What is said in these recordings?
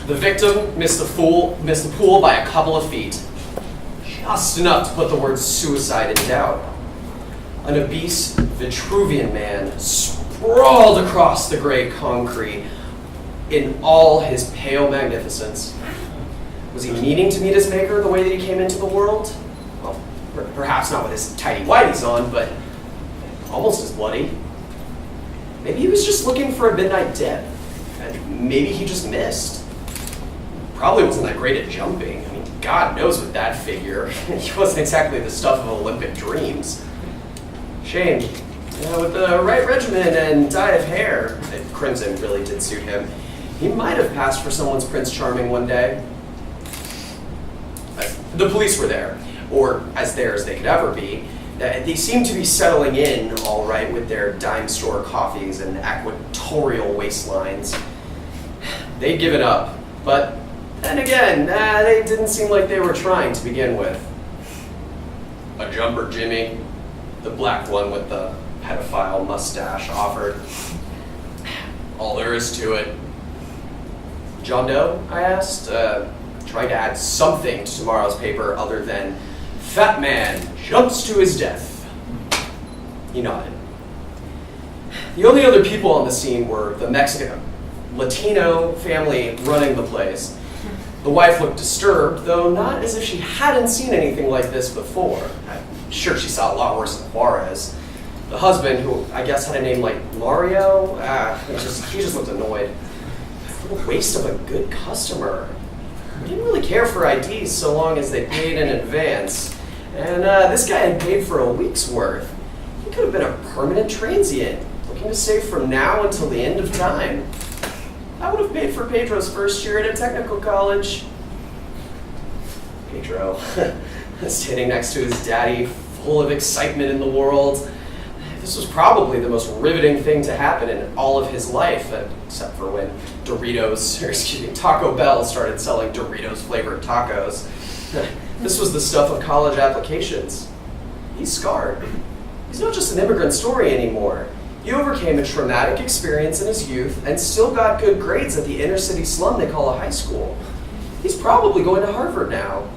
The victim missed the pool by a couple of feet, just enough to put the word suicide in doubt. An obese Vitruvian man sprawled across the gray concrete in all his pale magnificence. Was he meaning to meet his maker the way that he came into the world? Well, perhaps not with his tidy whities on, but almost as bloody. Maybe he was just looking for a midnight dip, and maybe he just missed. Probably wasn't that great at jumping. I mean, God knows with that figure, he wasn't exactly the stuff of Olympic dreams. Shame. With the right regimen and dye of hair, crimson really did suit him, he might have passed for someone's Prince Charming one day. The police were there, or as there as they could ever be. They seemed to be settling in all right with their dime store coffees and equatorial waistlines. They'd given up, but then again, they didn't seem like they were trying to begin with. A jumper, Jimmy, the black one with the pedophile mustache, offered. All there is to it. John Doe, I asked, trying to add something to tomorrow's paper other than fat man jumps to his death. He nodded. The only other people on the scene were the Mexican, Latino family running the place. The wife looked disturbed, though not as if she hadn't seen anything like this before. I'm sure she saw a lot worse than Juarez. The husband, who I guess had a name like Mario, he just looked annoyed. What a waste of a good customer. He didn't really care for IDs so long as they paid in advance. And this guy had paid for a week's worth. He could have been a permanent transient, looking to save from now until the end of time. I would have paid for Pedro's first year at a technical college. Pedro, standing next to his daddy, full of excitement in the world. This was probably the most riveting thing to happen in all of his life, except for when Taco Bell started selling Doritos-flavored tacos. This was the stuff of college applications. He's scarred. He's not just an immigrant story anymore. He overcame a traumatic experience in his youth and still got good grades at the inner city slum they call a high school. He's probably going to Harvard now.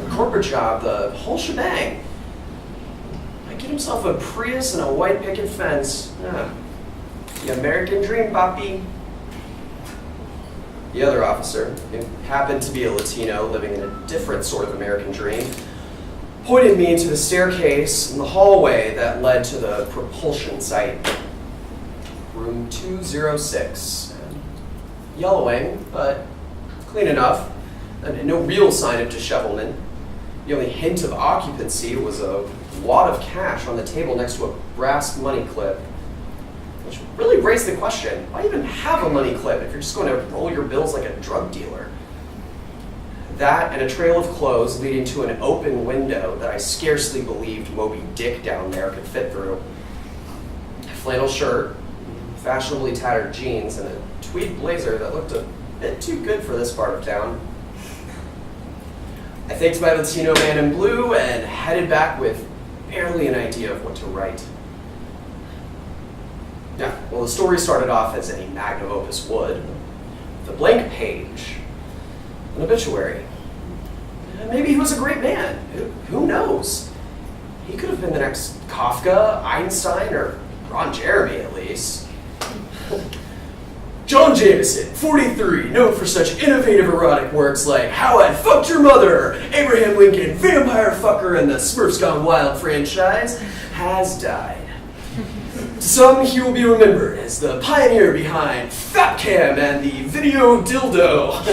A corporate job, the whole shebang. Might get himself a Prius and a white picket fence. The American dream, papi. The other officer, who happened to be a Latino living in a different sort of American dream, pointed me into the staircase in the hallway that led to the propulsion site. Room 206. Yellowing, but clean enough. And no real sign of dishevelment. The only hint of occupancy was a wad of cash on the table next to a brass money clip. Which really raised the question, why even have a money clip if you're just going to roll your bills like a drug dealer? That and a trail of clothes leading to an open window that I scarcely believed Moby Dick down there could fit through. A flannel shirt, fashionably tattered jeans, and a tweed blazer that looked a bit too good for this part of town. I thanked my Latino man in blue and headed back with barely an idea of what to write. Yeah, well, the story started off as any magnum opus would. The blank page. An obituary. Maybe he was a great man. Who knows? He could have been the next Kafka, Einstein, or Ron Jeremy, at least. John Jameson, 43, known for such innovative erotic works like How I Fucked Your Mother, Abraham Lincoln, Vampire Fucker, and the Smurfs Gone Wild franchise, has died. To some, he will be remembered as the pioneer behind Fapcam and the video dildo,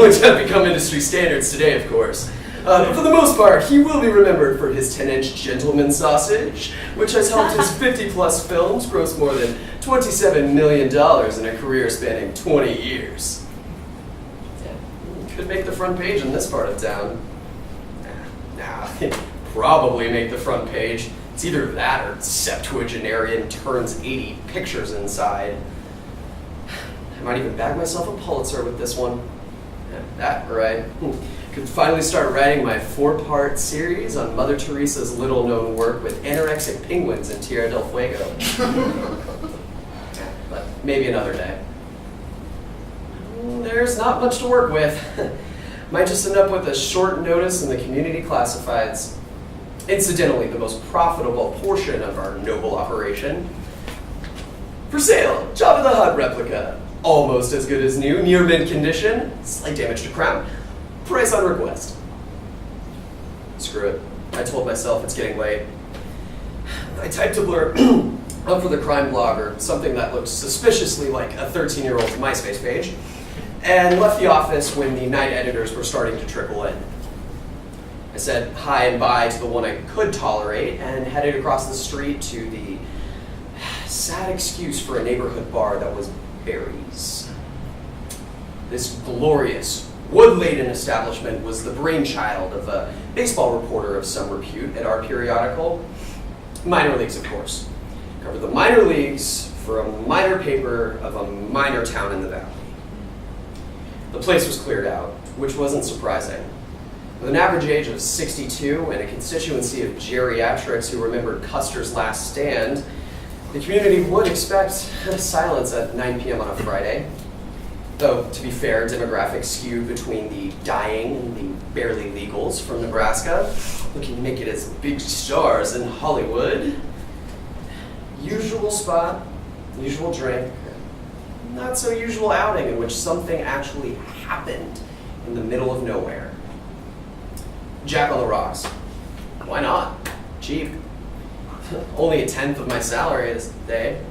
which have become industry standards today, of course. For the most part, he will be remembered for his 10-inch gentleman sausage, which has helped his 50-plus films gross more than $27 million in a career spanning 20 years. Could make the front page in this part of town. Nah, probably make the front page. It's either that or septuagenarian turns 80 pictures inside. I might even bag myself a Pulitzer with this one. That, or I could finally start writing my 4-part series on Mother Teresa's little-known work with anorexic penguins in Tierra del Fuego. But maybe another day. there's not much to work with. Might just end up with a short notice in the community classifieds. Incidentally, the most profitable portion of our noble operation. For sale, Jabba the Hutt replica. Almost as good as new, near mint condition, slight damage to crown. Price on request. Screw it. I told myself it's getting late. I typed a blurb up for the crime blog or something that looked suspiciously like a 13-year-old's MySpace page, and left the office when the night editors were starting to trickle in. I said hi and bye to the one I could tolerate and headed across the street to the sad excuse for a neighborhood bar that was berries. This glorious, wood-laden establishment was the brainchild of a baseball reporter of some repute at our periodical. Minor leagues, of course. Covered the minor leagues for a minor paper of a minor town in the valley. The place was cleared out, which wasn't surprising. With an average age of 62 and a constituency of geriatrics who remembered Custer's last stand, the community would expect silence at 9 p.m. on a Friday. Though, to be fair, demographics skewed between the dying and the barely legals from Nebraska, looking to make it as big stars in Hollywood. Usual spot, usual drink, not so usual outing in which something actually happened in the middle of nowhere. Jack on the rocks. Why not? Cheap. Only a tenth of my salary this day.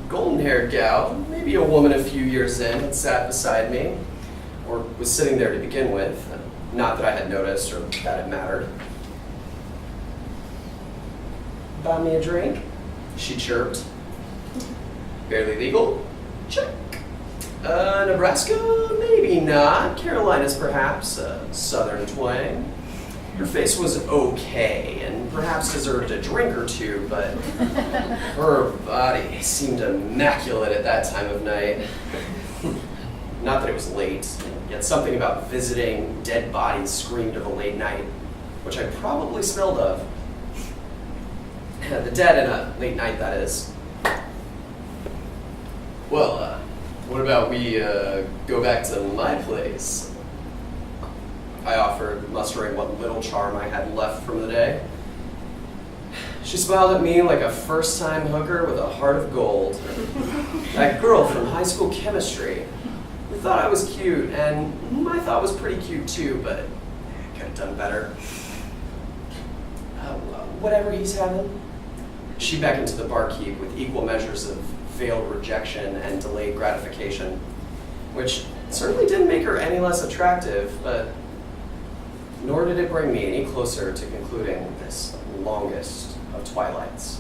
Golden-haired gal, maybe a woman a few years in, had sat beside me, or was sitting there to begin with. Not that I had noticed or that it mattered. Buy me a drink? She chirped. Barely legal? Check. Nebraska? Maybe not. Carolinas, perhaps. Southern twang. Her face was okay, and perhaps deserved a drink or two, but her body seemed immaculate at that time of night. Not that it was late, yet something about visiting dead bodies screamed of a late night, which I probably smelled of. The dead in a late night, that is. Well, what about we go back to my place? I offered, mustering what little charm I had left from the day. She smiled at me like a first-time hooker with a heart of gold. That girl from high school chemistry, who thought I was cute, and whom I thought was pretty cute too, but I could have done better. Whatever he's having. She beckoned to the barkeep with equal measures of veiled rejection and delayed gratification, which certainly didn't make her any less attractive, but nor did it bring me any closer to concluding this longest of twilights.